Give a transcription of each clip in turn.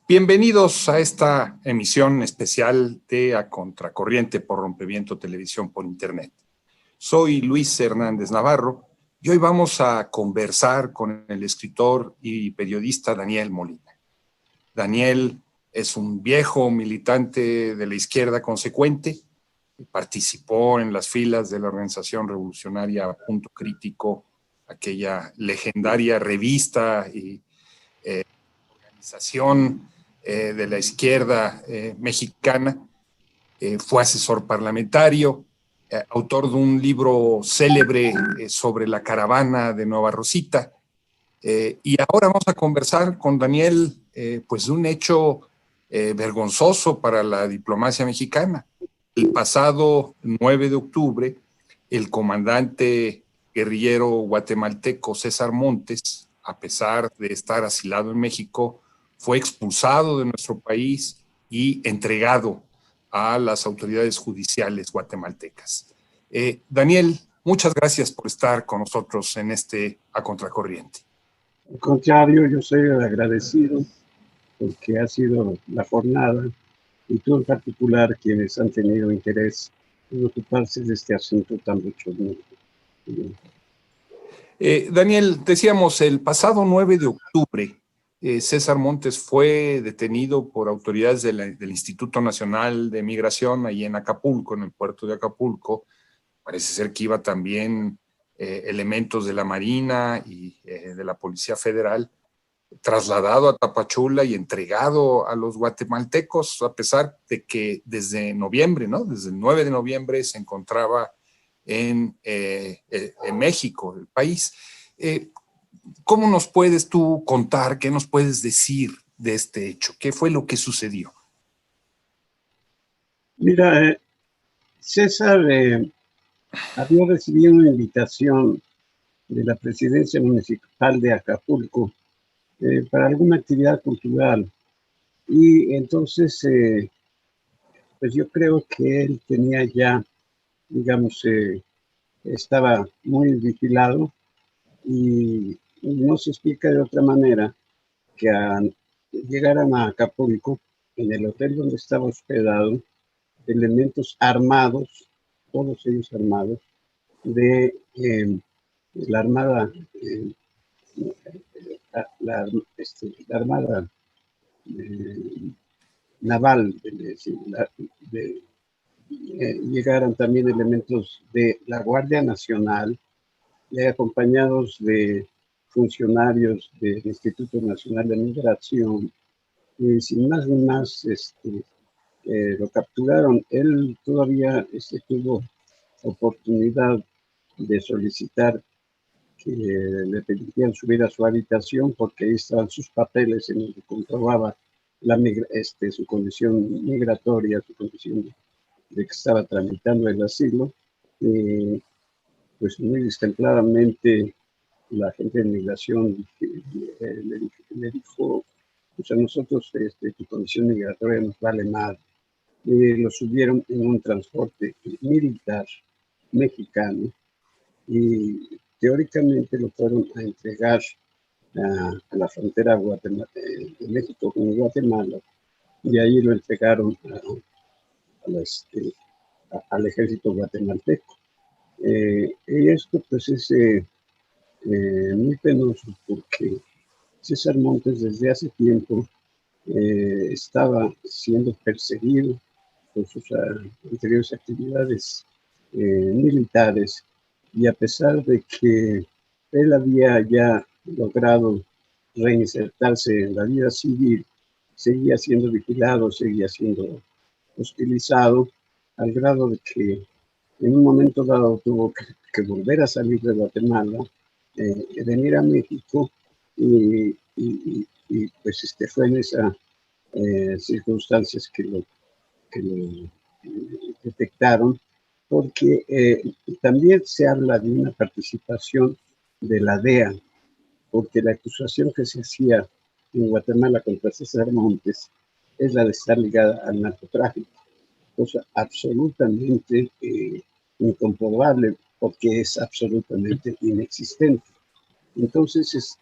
Bienvenidos a esta emisión especial de A Contracorriente por Rompeviento Televisión por Internet. Soy Luis Hernández Navarro y hoy vamos a conversar con el escritor y periodista Daniel Molina. Daniel es un viejo militante de la izquierda consecuente, participó en las filas de la organización revolucionaria Punto Crítico, aquella legendaria revista y organización de la izquierda mexicana, fue asesor parlamentario, autor de un libro célebre sobre la caravana de Nueva Rosita, y ahora vamos a conversar con Daniel pues de un hecho vergonzoso para la diplomacia mexicana. El pasado 9 de octubre, el comandante guerrillero guatemalteco César Montes, a pesar de estar asilado en México, fue expulsado de nuestro país y entregado a las autoridades judiciales guatemaltecas. Daniel, muchas gracias por estar con nosotros en este A Contracorriente. Al contrario, yo soy agradecido porque ha sido la jornada y tú en particular quienes han tenido interés en ocuparse de este asunto tan bochornoso. Daniel, decíamos, el pasado 9 de octubre, César Montes fue detenido por autoridades del Instituto Nacional de Migración ahí en Acapulco, en el puerto de Acapulco. Parece ser que iba también elementos de la Marina y de la Policía Federal, trasladado a Tapachula y entregado a los guatemaltecos, a pesar de que desde noviembre, ¿no? Desde el 9 de noviembre se encontraba en México, el país. ¿Cómo nos puedes tú contar, qué nos puedes decir de este hecho? ¿Qué fue lo que sucedió? Mira, César había recibido una invitación de la Presidencia Municipal de Acapulco para alguna actividad cultural. Y entonces, pues yo creo que él tenía ya, digamos, estaba muy vigilado y no se explica de otra manera que llegaran a Acapulco, en el hotel donde estaba hospedado, elementos armados, todos ellos armados, de la Armada, la Armada Naval, llegaran también elementos de la Guardia Nacional, acompañados de funcionarios del Instituto Nacional de Migración, y sin más ni más lo capturaron. Él todavía tuvo oportunidad de solicitar que le permitieran subir a su habitación porque ahí estaban sus papeles en donde comprobaba su condición migratoria, su condición de que estaba tramitando el asilo. Pues muy destempladamente la gente de migración le dijo, pues a nosotros tu condición migratoria nos vale más. Lo subieron en un transporte militar mexicano y teóricamente lo fueron a entregar a la frontera de México con Guatemala, y ahí lo entregaron al ejército guatemalteco. Y esto pues es muy penoso porque César Montes desde hace tiempo estaba siendo perseguido por sus anteriores actividades militares, y a pesar de que él había ya logrado reinsertarse en la vida civil, seguía siendo vigilado, seguía siendo hostilizado, al grado de que en un momento dado tuvo que volver a salir de Guatemala, venir a México, y pues fue en esas circunstancias que lo detectaron, porque también se habla de una participación de la DEA, porque la acusación que se hacía en Guatemala contra César Montes es la de estar ligada al narcotráfico, cosa absolutamente incomprobable porque es absolutamente inexistente. Entonces,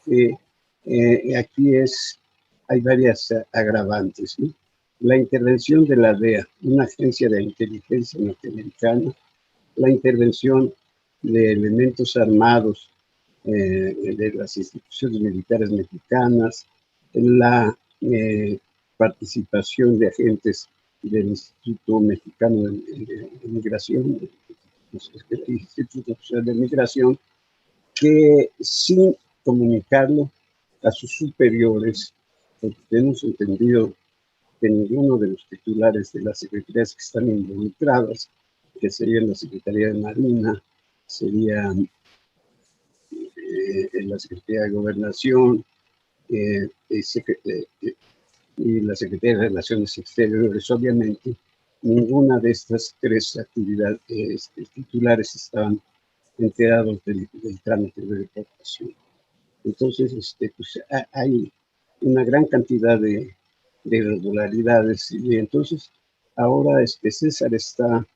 aquí es hay varias agravantes, ¿no? La intervención de la DEA, una agencia de inteligencia norteamericana, la intervención de elementos armados de las instituciones militares mexicanas, la participación de agentes del Instituto Mexicano de Migración, el Instituto de Migración, que sin comunicarlo a sus superiores, porque tenemos entendido que ninguno de los titulares de las secretarías que están involucradas, que serían la Secretaría de Marina, sería la Secretaría de Gobernación y la Secretaría de Relaciones Exteriores, obviamente, ninguna de estas tres actividades titulares estaban enterados del trámite de deportación. Entonces, pues, hay una gran cantidad de irregularidades y entonces ahora César está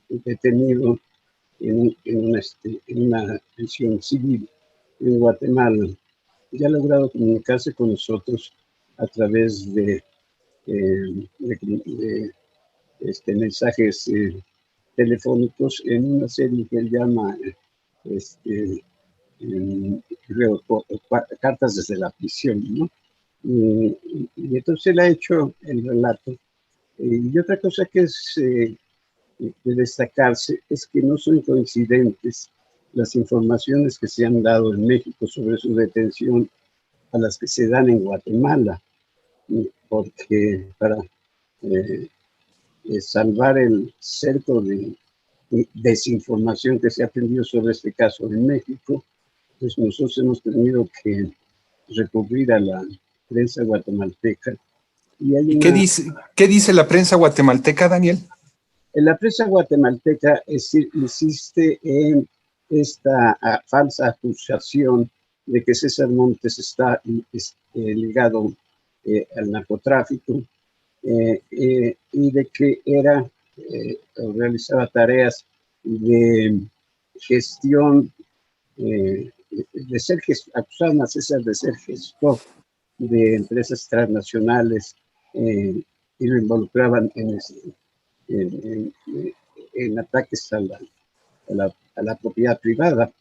detenido en una prisión civil en Guatemala. Ya ha logrado comunicarse con nosotros a través de mensajes telefónicos en una serie que él llama cartas desde la prisión, ¿no? Y entonces él ha hecho el relato. Y otra cosa que es de destacarse es que no son coincidentes las informaciones que se han dado en México sobre su detención a las que se dan en Guatemala, porque para salvar el cerco de desinformación que se ha tendido sobre este caso en México, pues nosotros hemos tenido que recurrir a la prensa guatemalteca. ¿Y qué dice la prensa guatemalteca, Daniel? La prensa guatemalteca insiste en esta falsa acusación de que César Montes está ligado al narcotráfico y de que realizaba tareas de gestión, acusaban a César de ser gestor de empresas transnacionales y lo involucraban en ataques a la propiedad privada,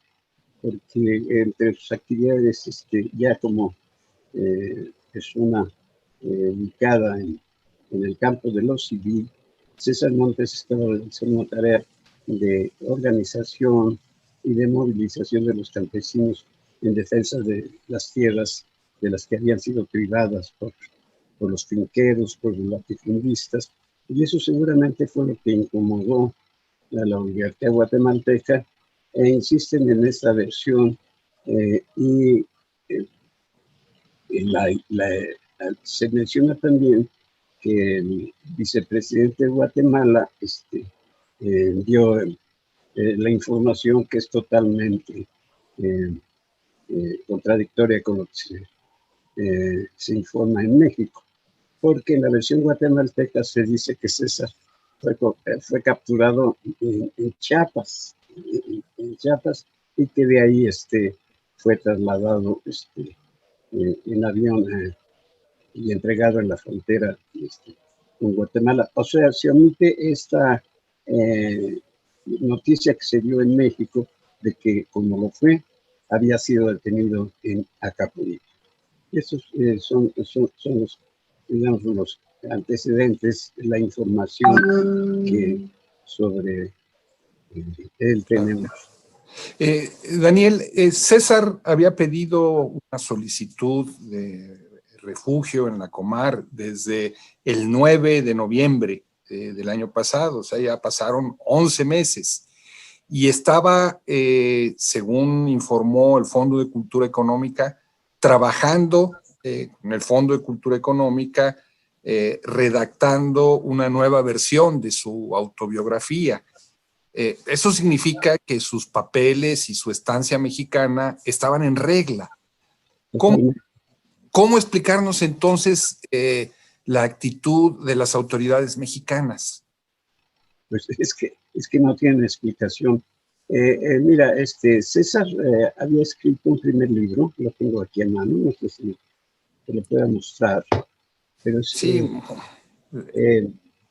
porque entre sus actividades, ya como persona ubicada en el campo de lo civil, César Montes estaba realizando una tarea de organización y de movilización de los campesinos en defensa de las tierras de las que habían sido privadas por los finqueros, por los latifundistas, y eso seguramente fue lo que incomodó a la oligarquía guatemalteca e insisten en esta versión se menciona también que el vicepresidente de Guatemala dio la información que es totalmente contradictoria con lo que se informa en México, porque en la versión guatemalteca se dice que César fue capturado en Chiapas, y que de ahí fue trasladado en avión y entregado en la frontera con Guatemala. O sea, se omite esta noticia que se dio en México de que, como lo fue, había sido detenido en Acapulco. Esos son los, digamos, los antecedentes, la información que sobre él tenemos. Daniel, César había pedido una solicitud de refugio en la Comar desde el 9 de noviembre del año pasado, o sea, ya pasaron 11 meses. Y estaba, según informó el Fondo de Cultura Económica, trabajando con el Fondo de Cultura Económica, redactando una nueva versión de su autobiografía. Eso significa que sus papeles y su estancia mexicana estaban en regla. ¿Cómo explicarnos entonces la actitud de las autoridades mexicanas? Pues es que no tiene explicación. Mira, César había escrito un primer libro, lo tengo aquí en mano, no sé si que lo pueda mostrar, pero Sí,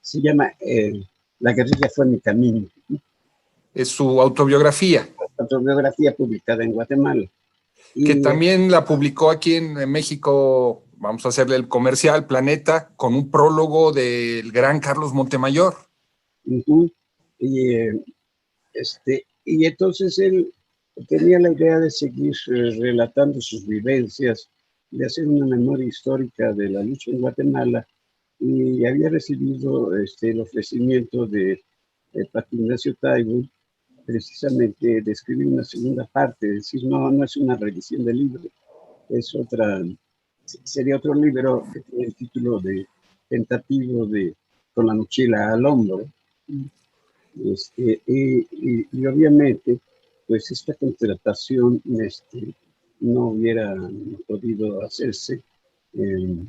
se llama La guerrilla fue mi camino. es su autobiografía, Autobiografía publicada en Guatemala. que Y, también la publicó aquí en México, vamos a hacerle el comercial, Planeta, con un prólogo del gran Carlos Montemayor. y, y entonces él tenía la idea de seguir relatando sus vivencias, de hacer una memoria histórica de la lucha en Guatemala, y había recibido el ofrecimiento de Patricio Ignacio Taibo, precisamente de escribir una segunda parte, es decir, no es una revisión del libro, es otra, sería otro libro que tiene el título de Tentativo de Con la mochila al hombro. Y obviamente, pues esta contratación no hubiera podido hacerse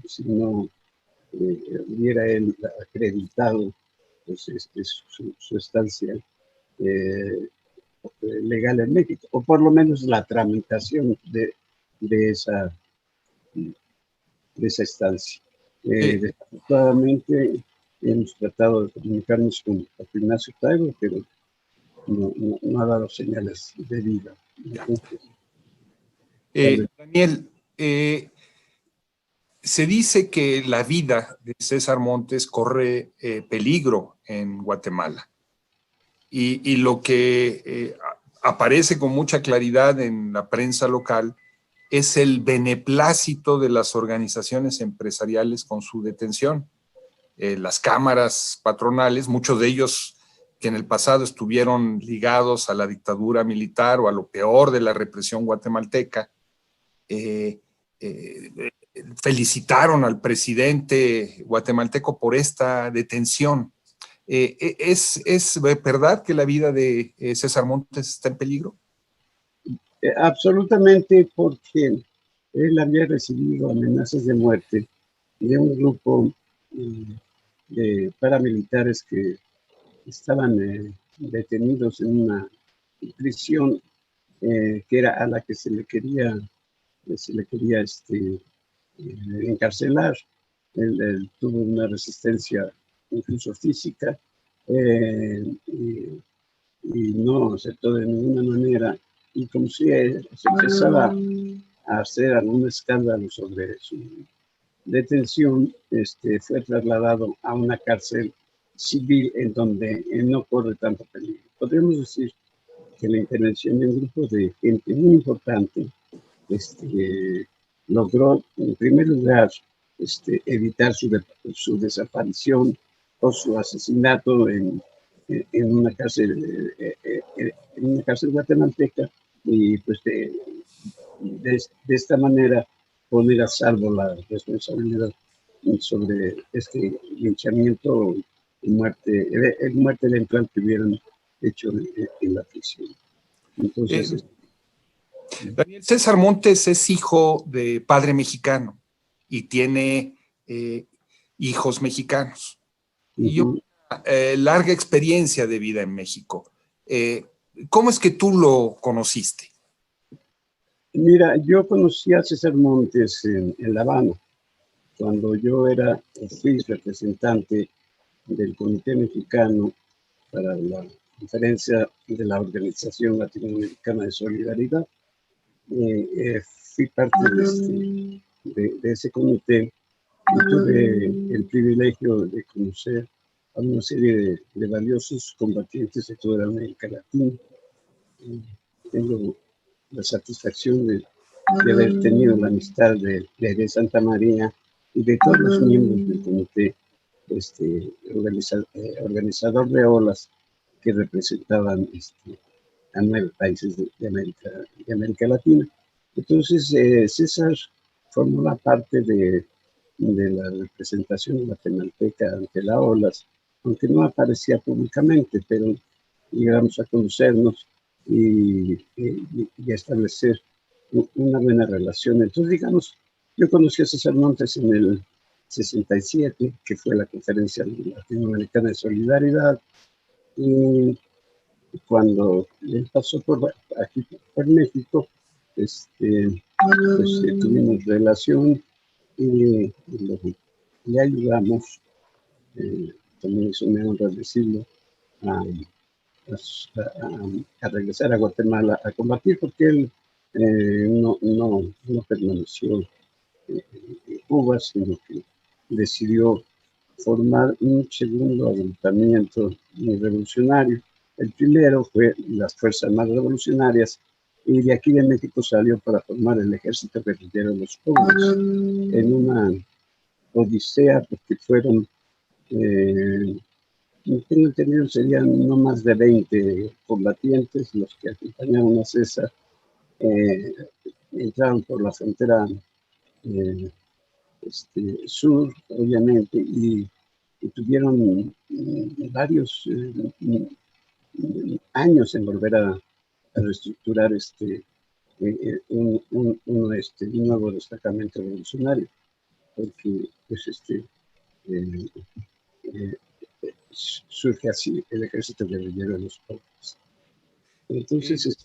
si no hubiera él acreditado pues, su estancia eh, legal en México, o por lo menos la tramitación de esa, de esa estancia. Desafortunadamente hemos tratado de comunicarnos con Ignacio Taibo, pero no ha dado señales de vida. Daniel, se dice que la vida de César Montes corre peligro en Guatemala. Y lo que aparece con mucha claridad en la prensa local es el beneplácito de las organizaciones empresariales con su detención. Las cámaras patronales, muchos de ellos que en el pasado estuvieron ligados a la dictadura militar o a lo peor de la represión guatemalteca, felicitaron al presidente guatemalteco por esta detención. ¿Es verdad que la vida de César Montes está en peligro? Absolutamente, porque él había recibido amenazas de muerte de un grupo de paramilitares que estaban detenidos en una prisión que era a la que se le quería encarcelar. Él tuvo una resistencia incluso física y no aceptó de ninguna manera. Y como si se empezaba a hacer algún escándalo sobre su detención, fue trasladado a una cárcel civil en donde no corre tanto peligro. Podríamos decir que la intervención de un grupo de gente muy importante logró, en primer lugar, evitar su desaparición o su asesinato en una cárcel, guatemalteca, y pues de esta manera poner a salvo la responsabilidad sobre este linchamiento y muerte eventual que hubieran hecho en la prisión. Entonces, Daniel César Montes es hijo de padre mexicano y tiene hijos mexicanos. Y una larga experiencia de vida en México. ¿Cómo es que tú lo conociste? Mira, yo conocí a César Montes en La Habana, cuando yo fui representante del Comité Mexicano para la conferencia de la Organización Latinoamericana de Solidaridad. Fui parte de ese comité y tuve el privilegio de conocer a una serie de valiosos combatientes de toda América Latina. Tengo la satisfacción de haber tenido la amistad de Santa María y de todos los miembros del comité organizador de olas que representaban a 9 países de América Latina. Entonces, César formó parte de la representación guatemalteca ante la OLAS, aunque no aparecía públicamente, pero llegamos a conocernos y a establecer una buena relación. Entonces, digamos, yo conocí a César Montes en el 67, que fue la Conferencia Latinoamericana de Solidaridad, y cuando él pasó aquí por México, pues tuvimos relación le ayudamos, también eso me honra decirlo, a, a regresar a Guatemala a combatir, porque él no permaneció en Cuba, sino que decidió formar un segundo agrupamiento revolucionario. El primero fue las Fuerzas Armadas Revolucionarias, y de aquí de México salió para formar el Ejército Guerrillero de los Pobres, en una odisea, porque fueron, tengo entendido, serían no más de 20 combatientes los que acompañaron a César. Entraron por la frontera sur, obviamente, y tuvieron varios años en volver a reestructurar un nuevo destacamento revolucionario, porque pues, surge así el Ejército Guerrillero de los Pobres. Entonces,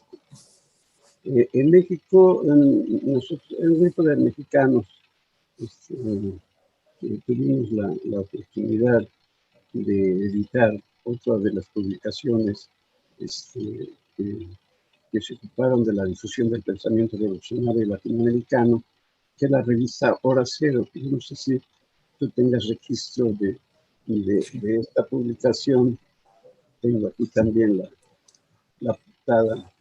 en México, nosotros, el grupo de mexicanos, tuvimos la oportunidad de editar otra de las publicaciones que se ocuparon de la difusión del pensamiento revolucionario latinoamericano, que es la revista Hora Cero. Yo no sé si tú tengas registro de esta publicación. Tengo aquí también la portada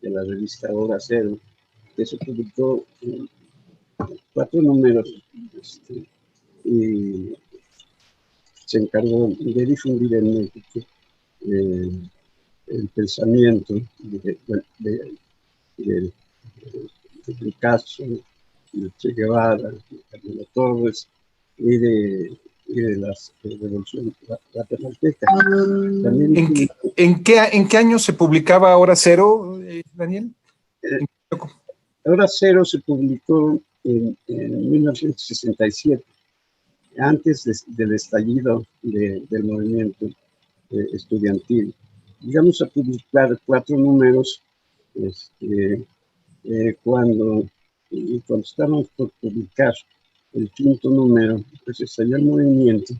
de la revista Hora Cero, que se publicó en 4 números, y se encargó de difundir en México el pensamiento de Picasso, de Che Guevara, de Camilo Torres y de las revoluciones guatemaltecas. ¿En qué año se publicaba Hora Cero, Daniel? Hora Cero se publicó en 1967, antes del estallido del movimiento estudiantil. Llegamos a publicar 4 números cuando estábamos por publicar el 5º número, pues estalló el movimiento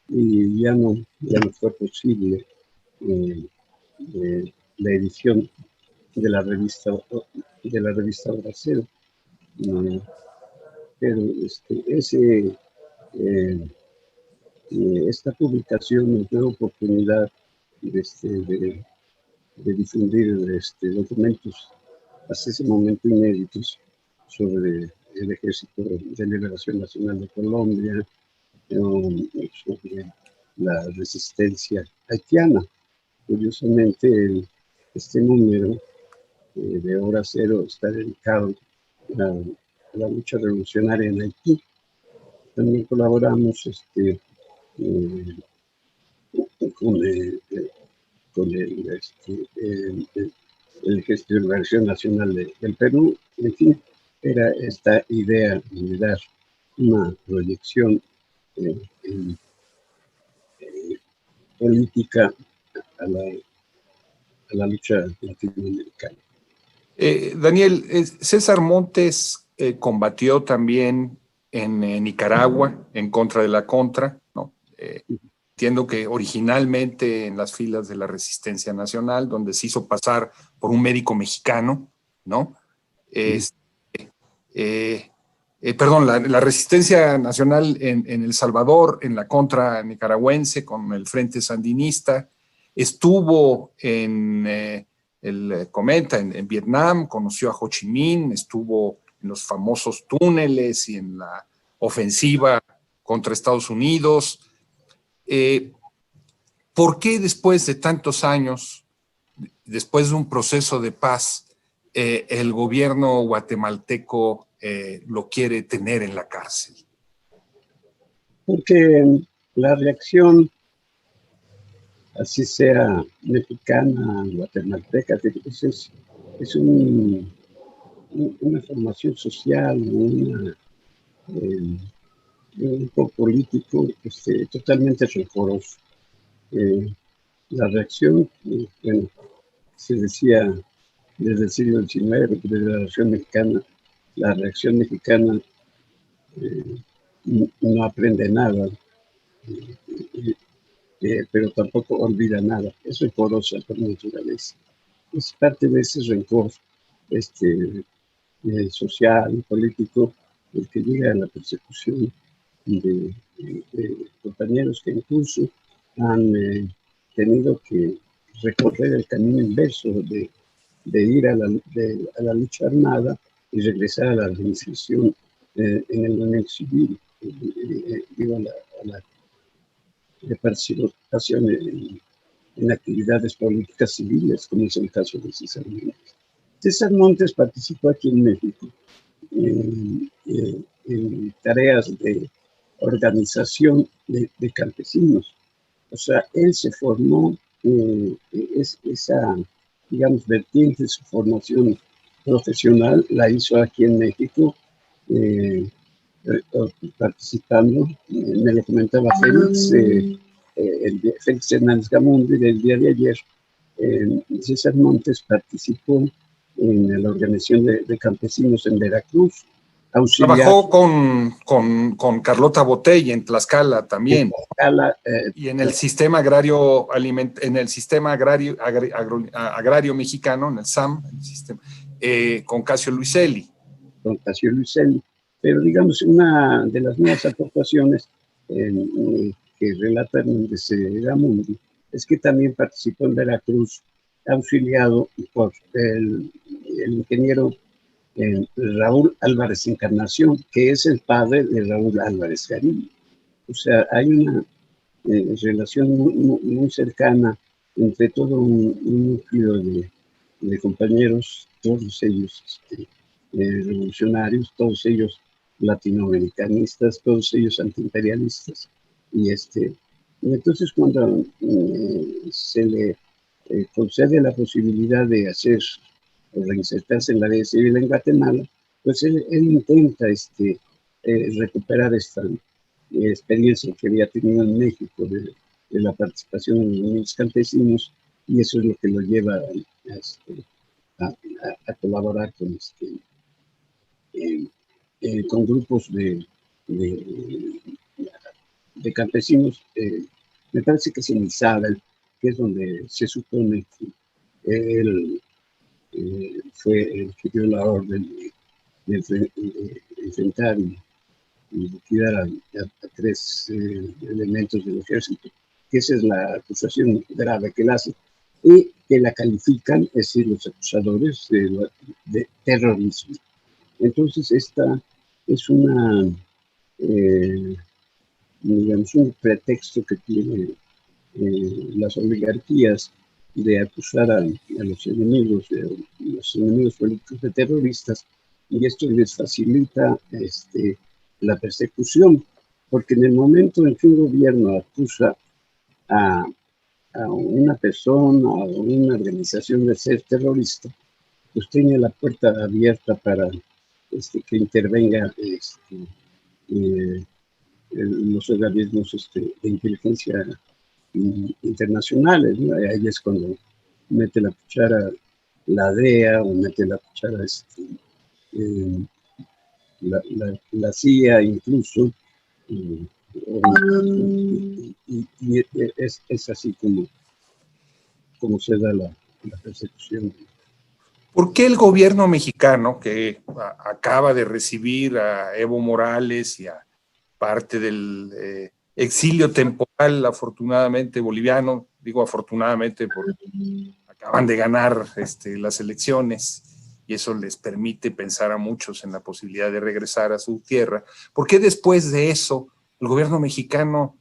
y ya no fue posible la edición de la revista Hora Cero. Pero esta publicación nos dio oportunidad de difundir documentos hasta ese momento inéditos sobre el Ejército de Liberación Nacional de Colombia, sobre la resistencia haitiana. Curiosamente, este número de Hora Cero está dedicado a la lucha revolucionaria en Haití. También colaboramos con el Ejército de Liberación Nacional del Perú. En fin, era esta idea de dar una proyección política a la lucha latinoamericana. Daniel, César Montes combatió también en Nicaragua en contra de la Contra, ¿no? Entiendo que originalmente en las filas de la Resistencia Nacional, donde se hizo pasar por un médico mexicano, ¿no? Perdón, la Resistencia Nacional en El Salvador, en la Contra nicaragüense con el Frente Sandinista, estuvo él comenta, en Vietnam, conoció a Ho Chi Minh, estuvo en los famosos túneles y en la ofensiva contra Estados Unidos. ¿Por qué después de tantos años, después de un proceso de paz, el gobierno guatemalteco lo quiere tener en la cárcel? Porque la reacción, así sea mexicana, guatemalteca, es una formación social, un grupo político totalmente rencoroso. La reacción, bueno, se decía desde el siglo XIX, desde la reacción mexicana no aprende nada, pero tampoco olvida nada. Es rencorosa por naturaleza. Es parte de ese rencor social y político el que llega a la persecución de compañeros que incluso han tenido que recorrer el camino inverso de ir a la lucha armada y regresar a la organización en el movimiento civil, digo, a la de participación en actividades políticas civiles, como es el caso de César Montes. César Montes participó aquí en México en tareas de organización de campesinos. O sea, él se formó, esa, digamos, vertiente de su formación profesional la hizo aquí en México, participando, me lo comentaba Félix, Félix Hernández Gamundi del día de ayer. César Montes participó en la organización de campesinos en Veracruz. Trabajó con Carlota Botey en Tlaxcala también. En Tlaxcala, y en el sistema agrario, en el sistema agrario mexicano, en el SAM, el sistema, con Casio Luiselli. Con Casio Luiselli. Pero digamos, una de las nuevas aportaciones que relata Hernández Gamundi es que también participó en Veracruz, auxiliado por el ingeniero Raúl Álvarez Encarnación, que es el padre de Raúl Álvarez Garín. O sea, hay una relación muy cercana entre todo un núcleo de compañeros, todos ellos revolucionarios, todos ellos latinoamericanistas, todos ellos antiimperialistas. Y entonces cuando se le concede la posibilidad de hacer o reinsertarse en la vida civil en Guatemala, pues él intenta recuperar esta experiencia que había tenido en México de la participación en los campesinos, y eso es lo que lo lleva a colaborar con grupos de campesinos. Me parece que es en Izabel, que es donde se supone que él fue el que dio la orden de enfrentar y liquidar a 3 elementos del ejército, que esa es la acusación grave que él hace, y que la califican, es decir, los acusadores de terrorismo. Entonces, esta es digamos, un pretexto que tienen las oligarquías de acusar a los enemigos políticos de terroristas, y esto les facilita la persecución, porque en el momento en que un gobierno acusa a una persona o a una organización de ser terrorista, pues tiene la puerta abierta para que intervenga los organismos de inteligencia internacionales, ¿no? Ahí es cuando mete la cuchara la DEA o mete la cuchara la CIA incluso, y es así como se da la persecución. ¿Por qué el gobierno mexicano, que acaba de recibir a Evo Morales y a parte del exilio temporal, afortunadamente boliviano, digo afortunadamente porque acaban de ganar las elecciones y eso les permite pensar a muchos en la posibilidad de regresar a su tierra? ¿Por qué después de eso el gobierno mexicano,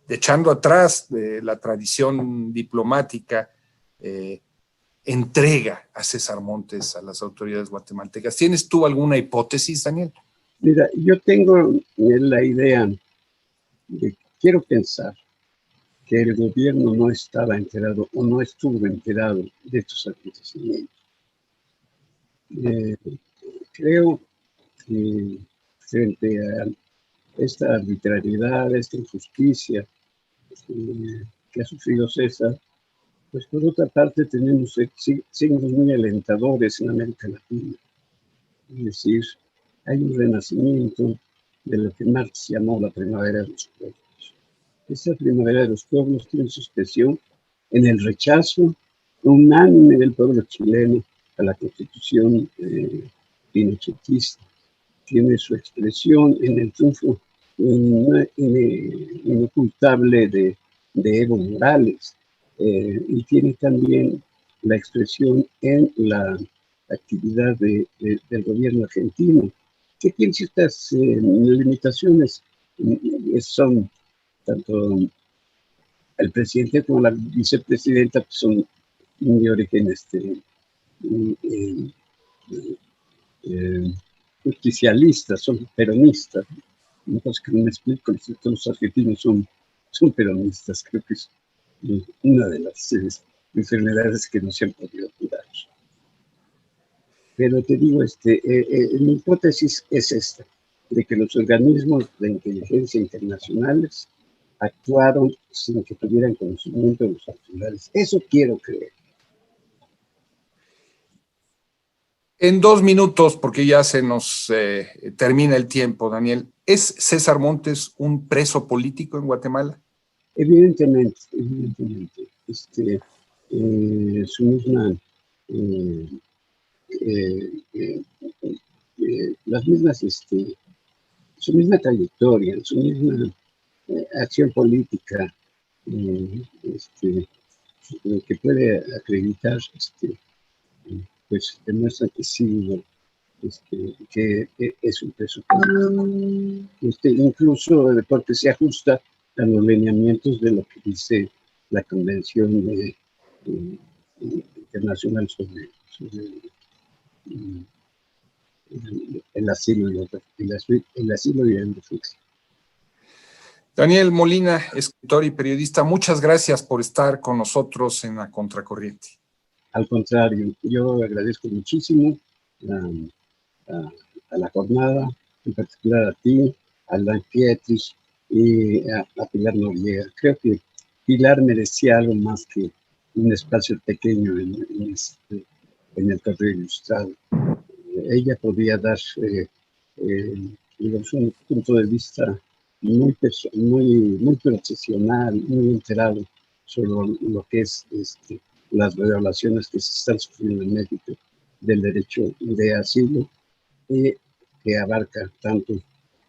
echando atrás la tradición diplomática, entrega a César Montes a las autoridades guatemaltecas? ¿Tienes tú alguna hipótesis, Daniel? Mira, yo tengo la idea de, quiero pensar que el gobierno no estaba enterado o no estuvo enterado de estos acontecimientos. Creo que frente a esta arbitrariedad, esta injusticia que ha sufrido César, pues por otra parte tenemos signos muy alentadores en América Latina. Es decir, hay un renacimiento de lo que Marx llamó la primavera de los pueblos. Esta primavera de los pueblos tiene su expresión en el rechazo unánime del pueblo chileno a la constitución pinochetista. Tiene su expresión en el triunfo inocultable de Evo Morales, y tiene también la expresión en la actividad del gobierno argentino, que tiene ciertas limitaciones. Son tanto el presidente como la vicepresidenta, pues son de origen justicialistas, son peronistas. Una cosa que no me explico, los argentinos son peronistas. Creo que es una de las enfermedades que no se han podido curar. Pero te digo, mi hipótesis es esta, de que los organismos de inteligencia internacionales actuaron sin que tuvieran conocimiento de los autoridades. Eso quiero creer. En 2 minutos, porque ya se nos termina el tiempo, Daniel, ¿es César Montes un preso político en Guatemala? Evidentemente. Su misma, las mismas, su misma trayectoria, su misma acción política, que puede acreditar, pues demuestra que sí, que es un preso político. Incluso porque se ajusta a los lineamientos de lo que dice la Convención Internacional sobre el asilo y el refugio. Daniel Molina, escritor y periodista, muchas gracias por estar con nosotros en La Contracorriente. Al contrario, yo agradezco muchísimo a la jornada, en particular a ti, a Dan Pietrich y a Pilar Noriega. Creo que Pilar merecía algo más que un espacio pequeño en el Correo Ilustrado. Ella podía dar un punto de vista muy profesional, muy enterado sobre lo que es las violaciones que se están sufriendo en México del derecho de asilo, que abarca tanto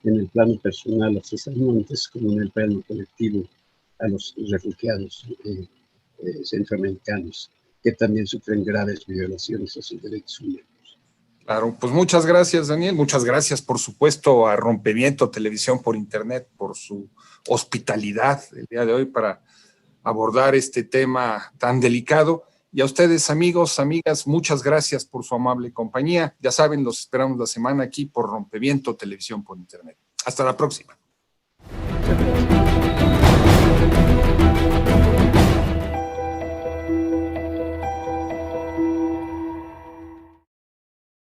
en el plano personal a César Montes como en el plano colectivo a los refugiados centroamericanos, que también sufren graves violaciones a sus derechos humanos. Claro, pues muchas gracias, Daniel. Muchas gracias, por supuesto, a Rompeviento Televisión por Internet, por su hospitalidad el día de hoy para abordar este tema tan delicado. Y a ustedes, amigos, amigas, muchas gracias por su amable compañía. Ya saben, los esperamos la semana aquí por Rompeviento Televisión por Internet. Hasta la próxima.